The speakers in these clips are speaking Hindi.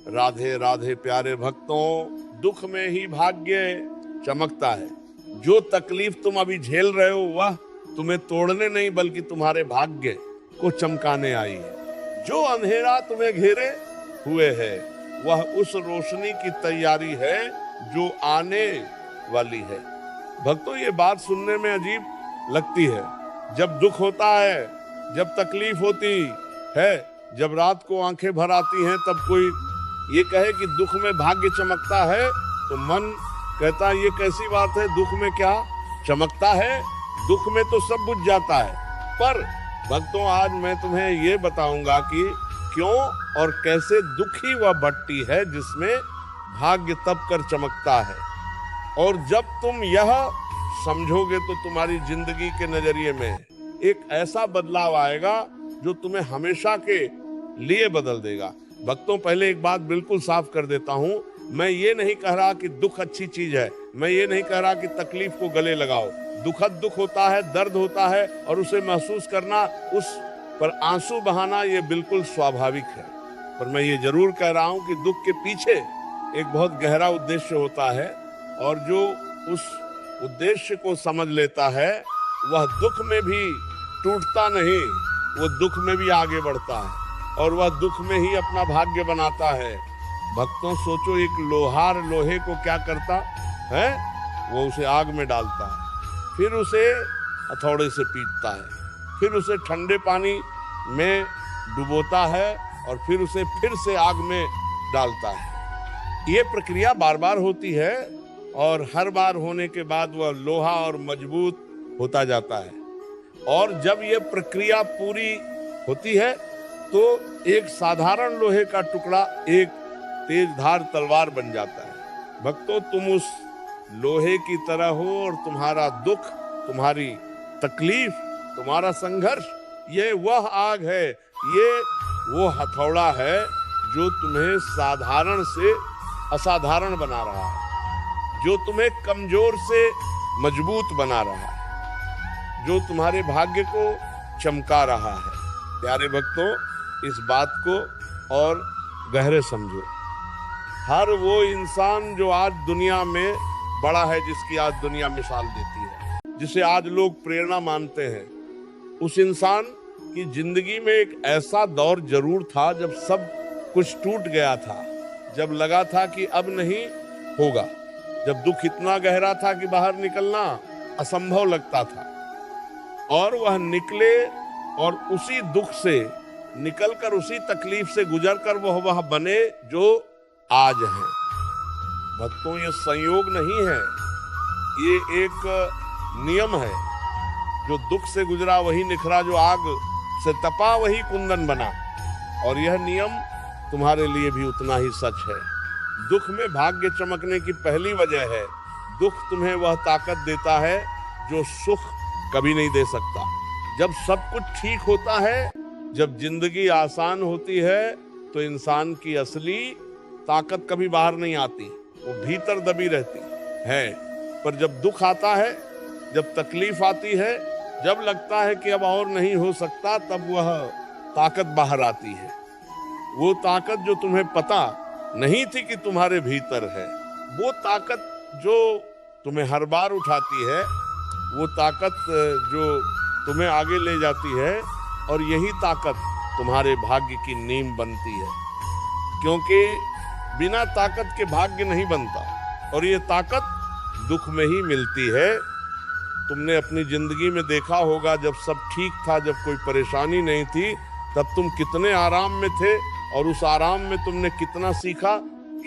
राधे राधे प्यारे भक्तों, दुख में ही भाग्य चमकता है। जो तकलीफ तुम अभी झेल रहे हो वह तुम्हें तोड़ने नहीं बल्कि तुम्हारे भाग्य को चमकाने आई है। जो अंधेरा तुम्हें घेरे हुए है वह उस रोशनी की तैयारी है जो आने वाली है। भक्तों, ये बात सुनने में अजीब लगती है। जब दुख होता है, जब तकलीफ होती है, जब रात को आंखें भर आती हैं, तब कोई ये कहे कि दुख में भाग्य चमकता है तो मन कहता है ये कैसी बात है, दुख में क्या चमकता है, दुख में तो सब बुझ जाता है। पर भक्तों, आज मैं तुम्हें ये बताऊंगा कि क्यों और कैसे दुखी वह भट्टी है जिसमें भाग्य तप कर चमकता है। और जब तुम यह समझोगे तो तुम्हारी जिंदगी के नजरिए में एक ऐसा बदलाव आएगा जो तुम्हें हमेशा के लिए बदल देगा। भक्तों, पहले एक बात बिल्कुल साफ कर देता हूं, मैं ये नहीं कह रहा कि दुख अच्छी चीज है, मैं ये नहीं कह रहा कि तकलीफ को गले लगाओ। दुखद दुख होता है, दर्द होता है और उसे महसूस करना, उस पर आंसू बहाना ये बिल्कुल स्वाभाविक है। पर मैं ये जरूर कह रहा हूं कि दुख के पीछे एक बहुत गहरा उद्देश्य होता है और जो उस उद्देश्य को समझ लेता है वह दुख में भी टूटता नहीं, वो दुख में भी आगे बढ़ता है और वह दुख में ही अपना भाग्य बनाता है। भक्तों, सोचो, एक लोहार लोहे को क्या करता है, वो उसे आग में डालता है, फिर उसे हथौड़े से पीटता है, फिर उसे ठंडे पानी में डुबोता है और फिर उसे फिर से आग में डालता है। ये प्रक्रिया बार बार होती है और हर बार होने के बाद वह लोहा और मजबूत होता जाता है। और जब ये प्रक्रिया पूरी होती है तो एक साधारण लोहे का टुकड़ा एक तेजधार तलवार बन जाता है। भक्तों, तुम उस लोहे की तरह हो और तुम्हारा दुख, तुम्हारी तकलीफ, तुम्हारा संघर्ष, ये वह आग है, ये वो हथौड़ा है जो तुम्हें साधारण से असाधारण बना रहा है, जो तुम्हें कमजोर से मजबूत बना रहा है, जो तुम्हारे भाग्य को चमका रहा है। प्यारे भक्तों, इस बात को और गहरे समझो। हर वो इंसान जो आज दुनिया में बड़ा है, जिसकी आज दुनिया मिसाल देती है, जिसे आज लोग प्रेरणा मानते हैं, उस इंसान की जिंदगी में एक ऐसा दौर जरूर था जब सब कुछ टूट गया था, जब लगा था कि अब नहीं होगा, जब दुख इतना गहरा था कि बाहर निकलना असंभव लगता था। और वह निकले और उसी दुख से निकलकर, उसी तकलीफ से गुजरकर वह बने जो आज हैं। भक्तों, ये संयोग नहीं है, ये एक नियम है। जो दुख से गुजरा वही निखरा, जो आग से तपा वही कुंदन बना। और यह नियम तुम्हारे लिए भी उतना ही सच है। दुख में भाग्य चमकने की पहली वजह है, दुख तुम्हें वह ताकत देता है जो सुख कभी नहीं दे सकता। जब सब कुछ ठीक होता है, जब जिंदगी आसान होती है, तो इंसान की असली ताकत कभी बाहर नहीं आती, वो भीतर दबी रहती है। पर जब दुख आता है, जब तकलीफ आती है, जब लगता है कि अब और नहीं हो सकता, तब वह ताकत बाहर आती है। वो ताकत जो तुम्हें पता नहीं थी कि तुम्हारे भीतर है, वो ताकत जो तुम्हें हर बार उठाती है, वो ताकत जो तुम्हें आगे ले जाती है, और यही ताकत तुम्हारे भाग्य की नींव बनती है। क्योंकि बिना ताकत के भाग्य नहीं बनता और ये ताकत दुख में ही मिलती है। तुमने अपनी जिंदगी में देखा होगा, जब सब ठीक था, जब कोई परेशानी नहीं थी, तब तुम कितने आराम में थे और उस आराम में तुमने कितना सीखा।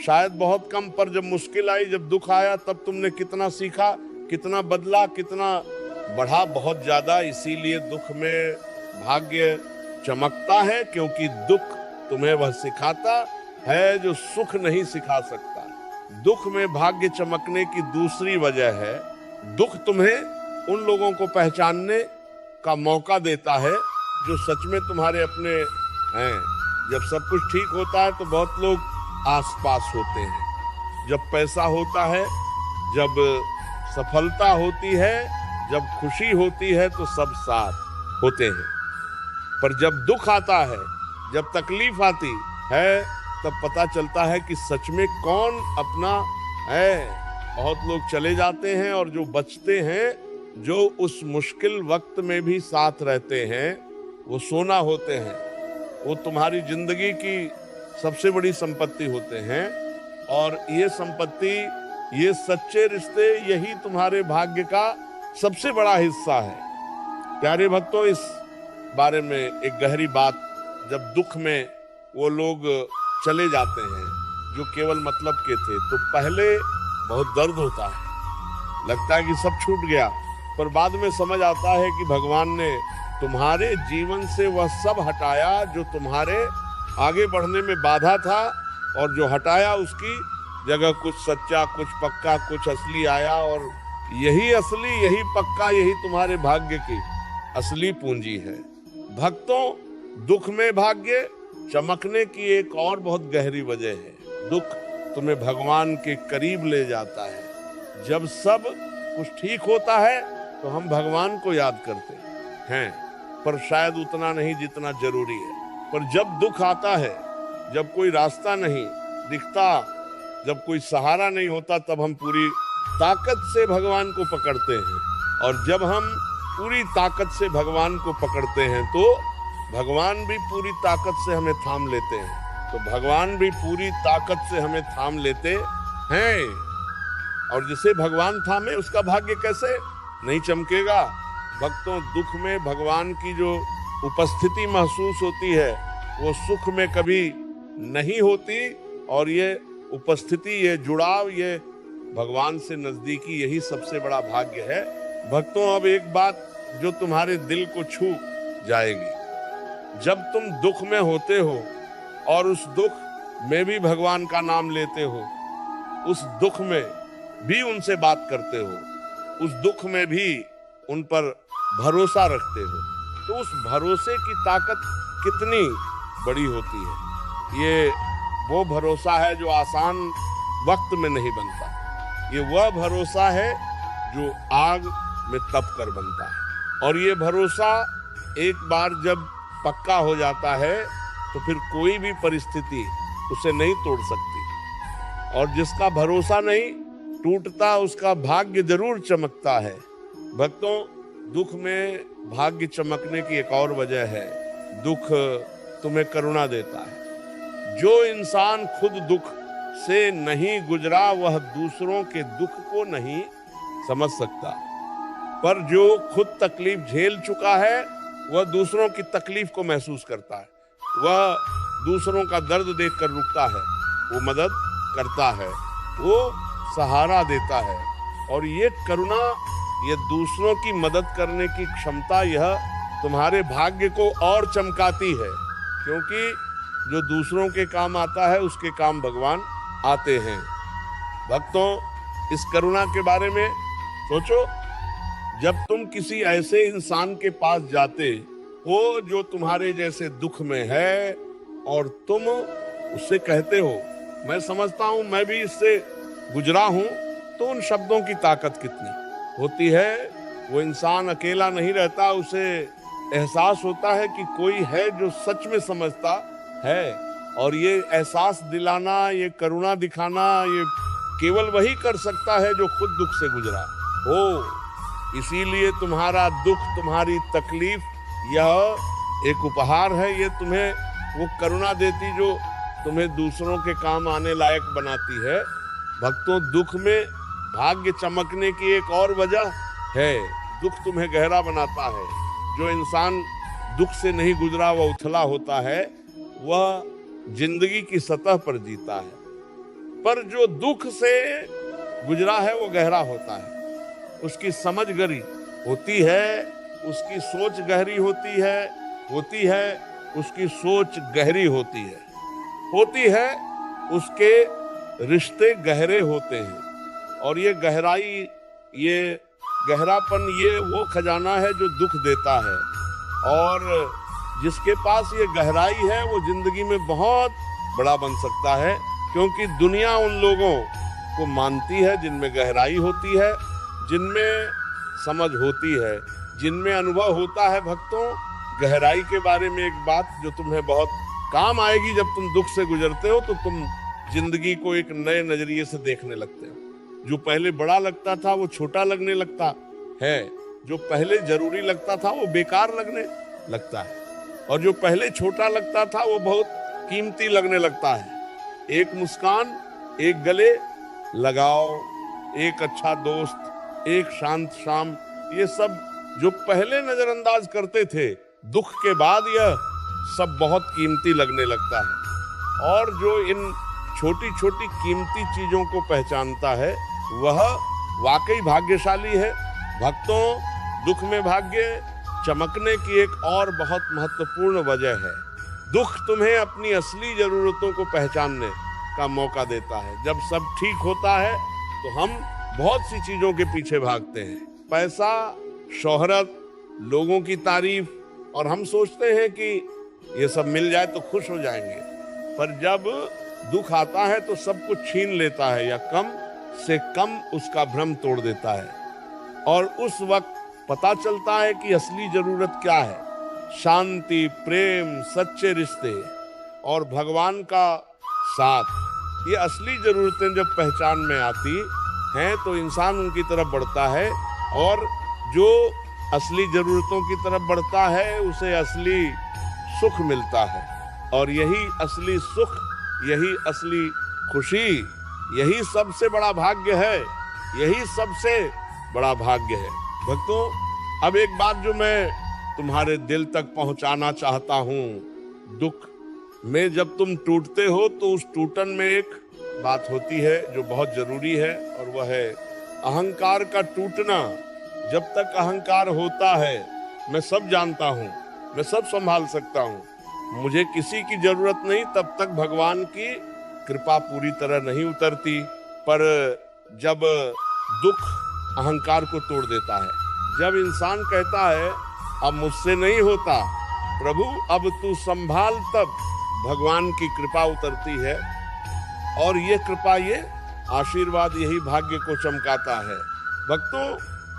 शायद बहुत कम, पर जब मुश्किल आई, जब दुख आया, तब तुमने कितना सीखा, कितना बदला, कितना बढ़ा, बहुत ज्यादा। इसीलिए दुख में भाग्य चमकता है, क्योंकि दुख तुम्हें वह सिखाता है जो सुख नहीं सिखा सकता। दुख में भाग्य चमकने की दूसरी वजह है, दुख तुम्हें उन लोगों को पहचानने का मौका देता है जो सच में तुम्हारे अपने हैं। जब सब कुछ ठीक होता है तो बहुत लोग आसपास होते हैं, जब पैसा होता है, जब सफलता होती है, जब खुशी होती है, तो सब साथ होते हैं। पर जब दुख आता है, जब तकलीफ आती है, तब पता चलता है कि सच में कौन अपना है। बहुत लोग चले जाते हैं और जो बचते हैं, जो उस मुश्किल वक्त में भी साथ रहते हैं, वो सोना होते हैं। वो तुम्हारी जिंदगी की सबसे बड़ी संपत्ति होते हैं। और ये संपत्ति, ये सच्चे रिश्ते, यही तुम्हारे भाग्य का सबसे बड़ा हिस्सा है। प्यारे भक्तों, इस बारे में एक गहरी बात, जब दुख में वो लोग चले जाते हैं जो केवल मतलब के थे, तो पहले बहुत दर्द होता है, लगता है कि सब छूट गया, पर बाद में समझ आता है कि भगवान ने तुम्हारे जीवन से वह सब हटाया जो तुम्हारे आगे बढ़ने में बाधा था, और जो हटाया उसकी जगह कुछ सच्चा, कुछ पक्का, कुछ असली आया। और यही असली, यही पक्का, यही तुम्हारे भाग्य की असली पूंजी है। भक्तों, दुख में भाग्य चमकने की एक और बहुत गहरी वजह है। दुख तुम्हें भगवान के करीब ले जाता है। जब सब कुछ ठीक होता है तो हम भगवान को याद करते हैं, पर शायद उतना नहीं जितना जरूरी है। पर जब दुख आता है, जब कोई रास्ता नहीं दिखता, जब कोई सहारा नहीं होता, तब हम पूरी ताकत से भगवान को पकड़ते हैं। और जब हम पूरी ताकत से भगवान को पकड़ते हैं तो भगवान भी पूरी ताकत से हमें थाम लेते हैं। तो भगवान भी पूरी ताकत से हमें थाम लेते हैं। और जिसे भगवान थामे उसका भाग्य कैसे नहीं चमकेगा। भक्तों, दुख में भगवान की जो उपस्थिति महसूस होती है वो सुख में कभी नहीं होती। और ये उपस्थिति, ये जुड़ाव, ये भगवान से नजदीकी, यही सबसे बड़ा भाग्य है। भक्तों, अब एक बात जो तुम्हारे दिल को छू जाएगी। जब तुम दुख में होते हो और उस दुख में भी भगवान का नाम लेते हो, उस दुख में भी उनसे बात करते हो, उस दुख में भी उन पर भरोसा रखते हो, तो उस भरोसे की ताकत कितनी बड़ी होती है। ये वो भरोसा है जो आसान वक्त में नहीं बनता। ये वह भरोसा है जो आग में तप कर बनता है। और ये भरोसा एक बार जब पक्का हो जाता है तो फिर कोई भी परिस्थिति उसे नहीं तोड़ सकती। और जिसका भरोसा नहीं टूटता, उसका भाग्य जरूर चमकता है। भक्तों, दुख में भाग्य चमकने की एक और वजह है, दुख तुम्हें करुणा देता है। जो इंसान खुद दुख से नहीं गुजरा वह दूसरों के दुख को नहीं समझ सकता, पर जो खुद तकलीफ झेल चुका है वह दूसरों की तकलीफ को महसूस करता है। वह दूसरों का दर्द देखकर रुकता है, वो मदद करता है, वो सहारा देता है। और ये करुणा, ये दूसरों की मदद करने की क्षमता, यह तुम्हारे भाग्य को और चमकाती है। क्योंकि जो दूसरों के काम आता है उसके काम भगवान आते हैं। भक्तों, इस करुणा के बारे में सोचो। जब तुम किसी ऐसे इंसान के पास जाते हो जो तुम्हारे जैसे दुख में है और तुम उससे कहते हो, मैं समझता हूं, मैं भी इससे गुजरा हूं, तो उन शब्दों की ताकत कितनी होती है। वो इंसान अकेला नहीं रहता, उसे एहसास होता है कि कोई है जो सच में समझता है। और ये एहसास दिलाना, ये करुणा दिखाना, ये केवल वही कर सकता है जो खुद दुख से गुजरा हो। इसीलिए तुम्हारा दुख, तुम्हारी तकलीफ, यह एक उपहार है। ये तुम्हें वो करुणा देती जो तुम्हें दूसरों के काम आने लायक बनाती है। भक्तों, दुख में भाग्य चमकने की एक और वजह है, दुख तुम्हें गहरा बनाता है। जो इंसान दुख से नहीं गुजरा वह उथला होता है, वह जिंदगी की सतह पर जीता है। पर जो दुख से गुजरा है वो गहरा होता है, उसकी समझ गहरी होती है, उसकी सोच गहरी होती है, उसकी सोच गहरी होती है, उसके रिश्ते गहरे होते हैं। और ये गहराई, ये गहरापन, ये वो खजाना है जो दुख देता है। और जिसके पास ये गहराई है वो जिंदगी में बहुत बड़ा बन सकता है, क्योंकि दुनिया उन लोगों को मानती है जिनमें गहराई होती है, जिनमें समझ होती है, जिनमें अनुभव होता है। भक्तों, गहराई के बारे में एक बात जो तुम्हें बहुत काम आएगी जब तुम दुख से गुजरते हो तो तुम जिंदगी को एक नए नजरिए से देखने लगते हो। जो पहले बड़ा लगता था वो छोटा लगने लगता है, जो पहले जरूरी लगता था वो बेकार लगने लगता है, और जो पहले छोटा लगता था वो बहुत कीमती लगने लगता है। एक मुस्कान, एक गले लगाओ, एक अच्छा दोस्त, एक शांत शाम, ये सब जो पहले नजरअंदाज करते थे, दुख के बाद यह सब बहुत कीमती लगने लगता है। और जो इन छोटी छोटी कीमती चीजों को पहचानता है वह वाकई भाग्यशाली है। भक्तों, दुख में भाग्य चमकने की एक और बहुत महत्वपूर्ण वजह है। दुख तुम्हें अपनी असली जरूरतों को पहचानने का मौका देता है। जब सब ठीक होता है तो हम बहुत सी चीजों के पीछे भागते हैं, पैसा, शोहरत, लोगों की तारीफ, और हम सोचते हैं कि ये सब मिल जाए तो खुश हो जाएंगे। पर जब दुख आता है तो सब कुछ छीन लेता है या कम से कम उसका भ्रम तोड़ देता है, और उस वक्त पता चलता है कि असली जरूरत क्या है। शांति, प्रेम, सच्चे रिश्ते और भगवान का साथ, ये असली जरूरतें जब पहचान में आती हैं तो इंसान उनकी तरफ बढ़ता है, और जो असली जरूरतों की तरफ बढ़ता है उसे असली सुख मिलता है। और यही असली सुख, यही असली खुशी, यही सबसे बड़ा भाग्य है, यही सबसे बड़ा भाग्य है। भक्तों, अब एक बात जो मैं तुम्हारे दिल तक पहुंचाना चाहता हूं, दुख में जब तुम टूटते हो तो उस टूटन में एक बात होती है जो बहुत जरूरी है, और वह है अहंकार का टूटना। जब तक अहंकार होता है, मैं सब जानता हूं, मैं सब संभाल सकता हूं, मुझे किसी की जरूरत नहीं, तब तक भगवान की कृपा पूरी तरह नहीं उतरती। पर जब दुख अहंकार को तोड़ देता है, जब इंसान कहता है अब मुझसे नहीं होता, प्रभु अब तू संभाल, तब भगवान की कृपा उतरती है, और ये कृपा, ये आशीर्वाद, यही भाग्य को चमकाता है। भक्तों,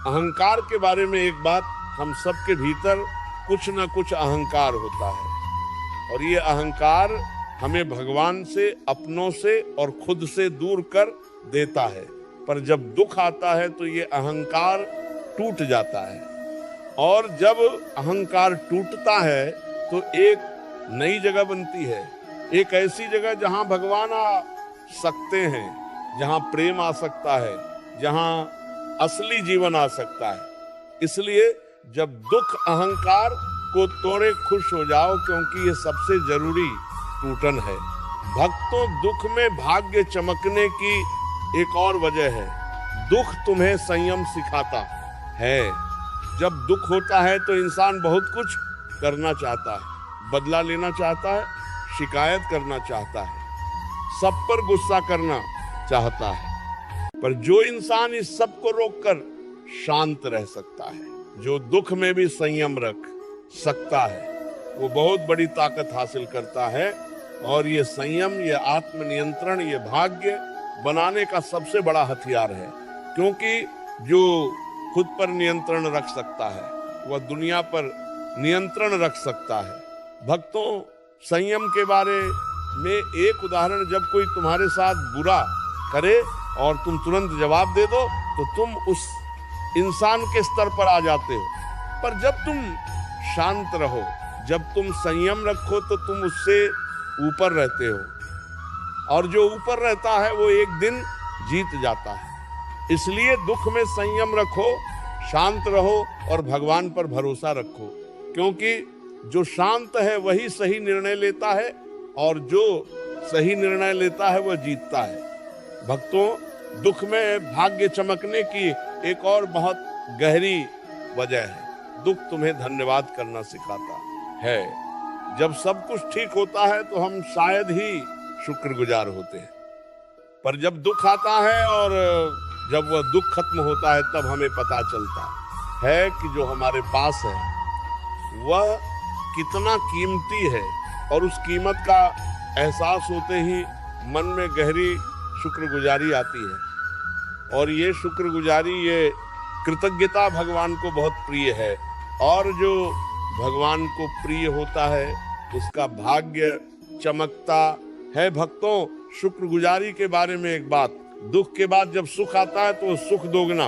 अहंकार के बारे में एक बात, हम सबके भीतर कुछ न कुछ अहंकार होता है, और ये अहंकार हमें भगवान से, अपनों से और खुद से दूर कर देता है। पर जब दुख आता है तो ये अहंकार टूट जाता है, और जब अहंकार टूटता है तो एक नई जगह बनती है, एक ऐसी जगह जहां भगवान आ सकते हैं, जहां प्रेम आ सकता है, जहां असली जीवन आ सकता है। इसलिए जब दुख अहंकार को तोड़े खुश हो जाओ, क्योंकि ये सबसे जरूरी टूटन है। भक्तों, दुख में भाग्य चमकने की एक और वजह है, दुख तुम्हें संयम सिखाता है। जब दुख होता है तो इंसान बहुत कुछ करना चाहता है, बदला लेना चाहता है, शिकायत करना चाहता है, सब पर गुस्सा करना चाहता है। पर जो इंसान इस सब को रोककर शांत रह सकता है, जो दुख में भी संयम रख सकता है, वो बहुत बड़ी ताकत हासिल करता है। और ये संयम, ये आत्मनियंत्रण, ये भाग्य बनाने का सबसे बड़ा हथियार है, क्योंकि जो खुद पर नियंत्रण रख सकता है वह दुनिया पर नियंत्रण रख सकता है। भक्तों, संयम के बारे में एक उदाहरण, जब कोई तुम्हारे साथ बुरा करे और तुम तुरंत जवाब दे दो तो तुम उस इंसान के स्तर पर आ जाते हो। पर जब तुम शांत रहो, जब तुम संयम रखो, तो तुम उससे ऊपर रहते हो, और जो ऊपर रहता है वो एक दिन जीत जाता है। इसलिए दुख में संयम रखो, शांत रहो और भगवान पर भरोसा रखो, क्योंकि जो शांत है वही सही निर्णय लेता है, और जो सही निर्णय लेता है वह जीतता है। भक्तों, दुख में भाग्य चमकने की एक और बहुत गहरी वजह है, दुख तुम्हें धन्यवाद करना सिखाता है। जब सब कुछ ठीक होता है तो हम शायद ही शुक्रगुजार होते हैं, पर जब दुख आता है और जब वह दुख खत्म होता है तब हमें पता चलता है कि जो हमारे पास है वह कितना कीमती है, और उस कीमत का एहसास होते ही मन में गहरी शुक्रगुजारी आती है। और ये शुक्रगुजारी, ये कृतज्ञता भगवान को बहुत प्रिय है, और जो भगवान को प्रिय होता है उसका भाग्य चमकता है। भक्तों, शुक्रगुजारी के बारे में एक बात, दुख के बाद जब सुख आता है तो सुख दोगुना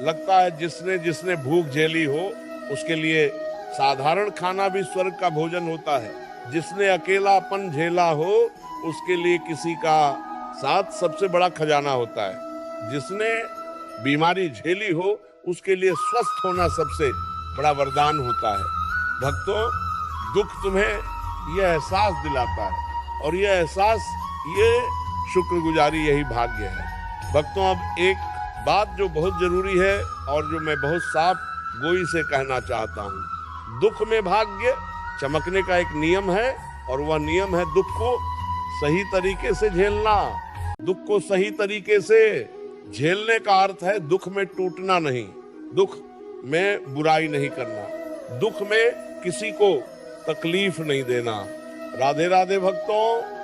लगता है। जिसने जिसने भूख झेली हो उसके लिए साधारण खाना भी स्वर्ग का भोजन होता है। जिसने अकेलापन झेला हो उसके लिए किसी का साथ सबसे बड़ा खजाना होता है। जिसने बीमारी झेली हो उसके लिए स्वस्थ होना सबसे बड़ा वरदान होता है। भक्तों, दुख तुम्हें यह एहसास दिलाता है और यह एहसास, ये शुक्रगुजारी, यही भाग्य है। भक्तों, अब एक बात जो बहुत जरूरी है और जो मैं बहुत साफ गोई से कहना चाहता हूँ, दुख में भाग्य चमकने का एक नियम है और वह नियम है दुख को सही तरीके से झेलना। दुख को सही तरीके से झेलने का अर्थ है दुख में टूटना नहीं, दुख में बुराई नहीं करना, दुख में किसी को तकलीफ नहीं देना। राधे राधे भक्तों।